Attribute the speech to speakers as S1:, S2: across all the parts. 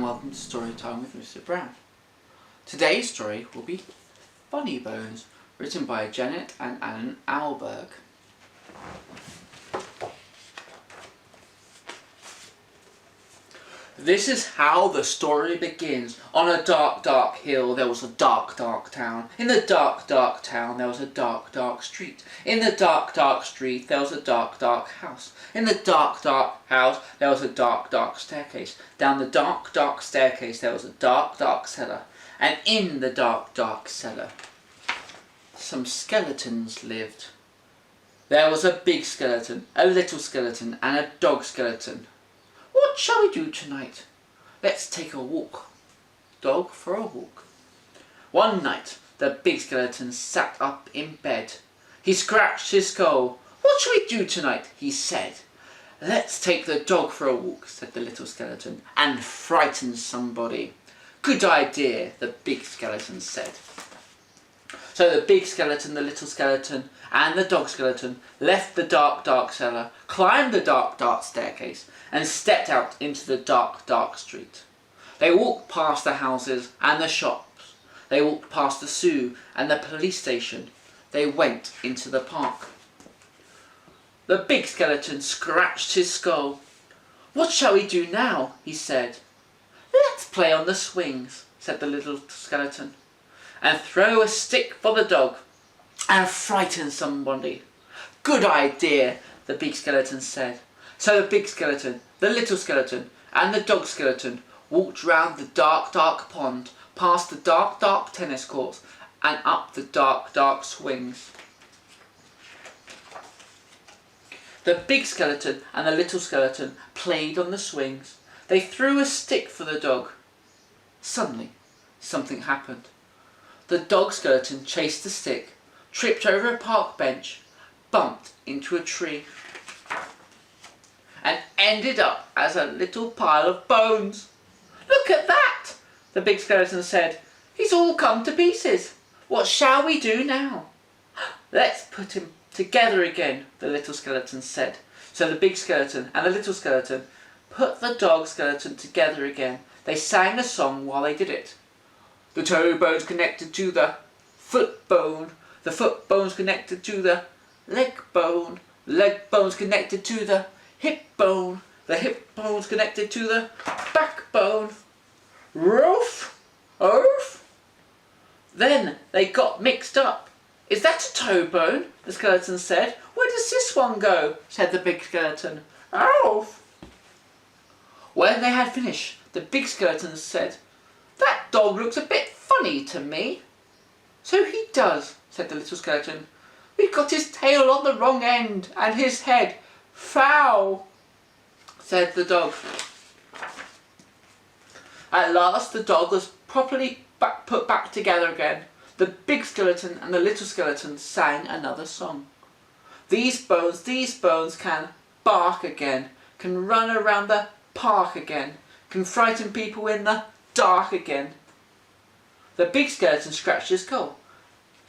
S1: welcome to Storytime with Mr. Brown. Today's story will be Funnybones, written by Janet and Allan Ahlberg. This is how the story begins. On a dark, dark hill there was a dark, dark town. In the dark, dark town there was a dark, dark street. In the dark, dark street there was a dark, dark house. In the dark, dark house there was a dark, dark staircase. Down the dark, dark staircase there was a dark, dark cellar. And in the dark, dark cellar some skeletons lived. There was a big skeleton, a little skeleton, and a dog skeleton. What shall we do tonight? Let's take a walk. Dog for a walk. One night the big skeleton sat up in bed. He scratched his skull. What shall we do tonight? He said. Let's take the dog for a walk, said the little skeleton, and frighten somebody. Good idea, the big skeleton said. So the big skeleton, the little skeleton, and the dog skeleton left the dark, dark cellar, climbed the dark, dark staircase, and stepped out into the dark, dark street. They walked past the houses and the shops. They walked past the zoo and the police station. They went into the park. The big skeleton scratched his skull. What shall we do now? He said. Let's play on the swings, said the little skeleton, and throw a stick for the dog and frighten somebody. Good idea, the big skeleton said. So the big skeleton, the little skeleton, and the dog skeleton walked round the dark, dark pond, past the dark, dark tennis courts, and up the dark, dark swings. The big skeleton and the little skeleton played on the swings. They threw a stick for the dog. Suddenly, something happened. The dog skeleton chased the stick, tripped over a park bench, bumped into a tree, and ended up as a little pile of bones. Look at that, the big skeleton said. He's all come to pieces. What shall we do now? Let's put him together again, the little skeleton said. So the big skeleton and the little skeleton put the dog skeleton together again. They sang a song while they did it. The toe bone's connected to the foot bone bone's connected to the leg bone's connected to the hip hip bone's connected to the backbone. Roof, oof. Then they got mixed up. Is that a toe bone? The skeleton said. Where does this one go? Said the big skeleton. Oof. When they had finished, the big skeleton said, that dog looks a bit funny to me. So he does, said the little skeleton. We've got his tail on the wrong end and his head foul, said the dog. At last the dog was properly put back together again. The big skeleton and the little skeleton sang another song. These bones can bark again, can run around the park again, can frighten people in the dark again. The big skeleton scratched his skull.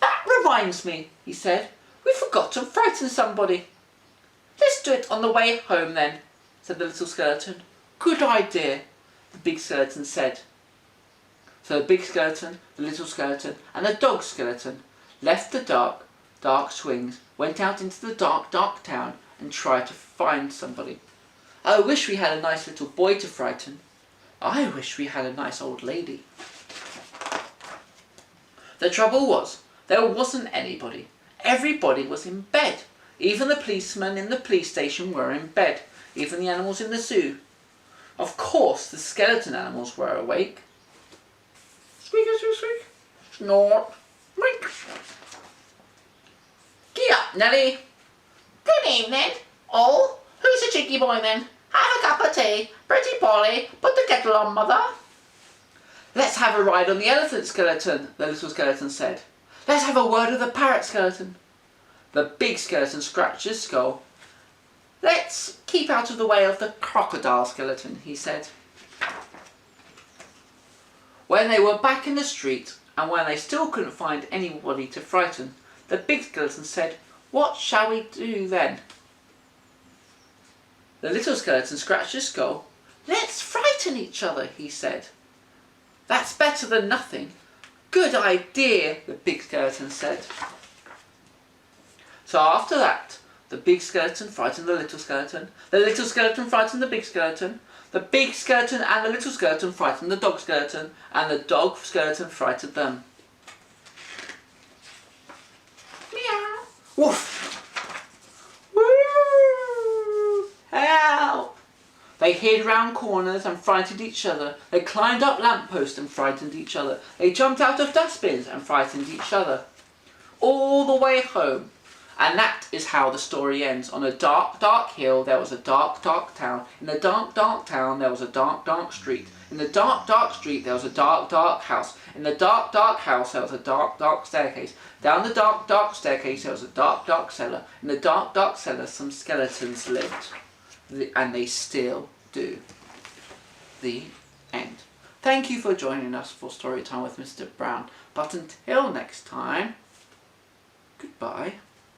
S1: That reminds me, he said. We forgot to frighten somebody. Let's do it on the way home then, said the little skeleton. Good idea, the big skeleton said. So the big skeleton, the little skeleton, and the dog skeleton left the dark, dark swings, went out into the dark, dark town, and tried to find somebody. I wish we had a nice little boy to frighten. I wish we had a nice old lady. The trouble was, there wasn't anybody. Everybody was in bed. Even the policemen in the police station were in bed. Even the animals in the zoo. Of course, the skeleton animals were awake. Squeak, squeak, squeak. Snort. Wink. Get up, Nelly. Good evening. Oh, who's a cheeky boy then? Have a cup of tea. Pretty Polly, put the kettle on, mother. Let's have a ride on the elephant skeleton, the little skeleton said. Let's have a word with the parrot skeleton. The big skeleton scratched his skull. Let's keep out of the way of the crocodile skeleton, he said. When they were back in the street, and when they still couldn't find anybody to frighten, the big skeleton said, what shall we do then? The little skeleton scratched his skull. "Let's frighten each other," he said. "That's better than nothing." "Good idea," the big skeleton said. So after that, the big skeleton frightened the little skeleton frightened the big skeleton and the little skeleton frightened the dog skeleton, and the dog skeleton frightened them. Meow. Woof. Woo. Help. They hid round corners and frightened each other. They climbed up lampposts and frightened each other. They jumped out of dustbins and frightened each other. All the way home. And that is how the story ends. On a dark, dark hill there was a dark, dark town. In the dark, dark town there was a dark, dark street. In the dark, dark street there was a dark, dark house. In the dark, dark house there was a dark, dark staircase. Down the dark, dark staircase there was a dark, dark cellar. In the dark, dark cellar some skeletons lived. And they still do. The end. Thank you for joining us for Storytime with Mr. Brown. But until next time, goodbye.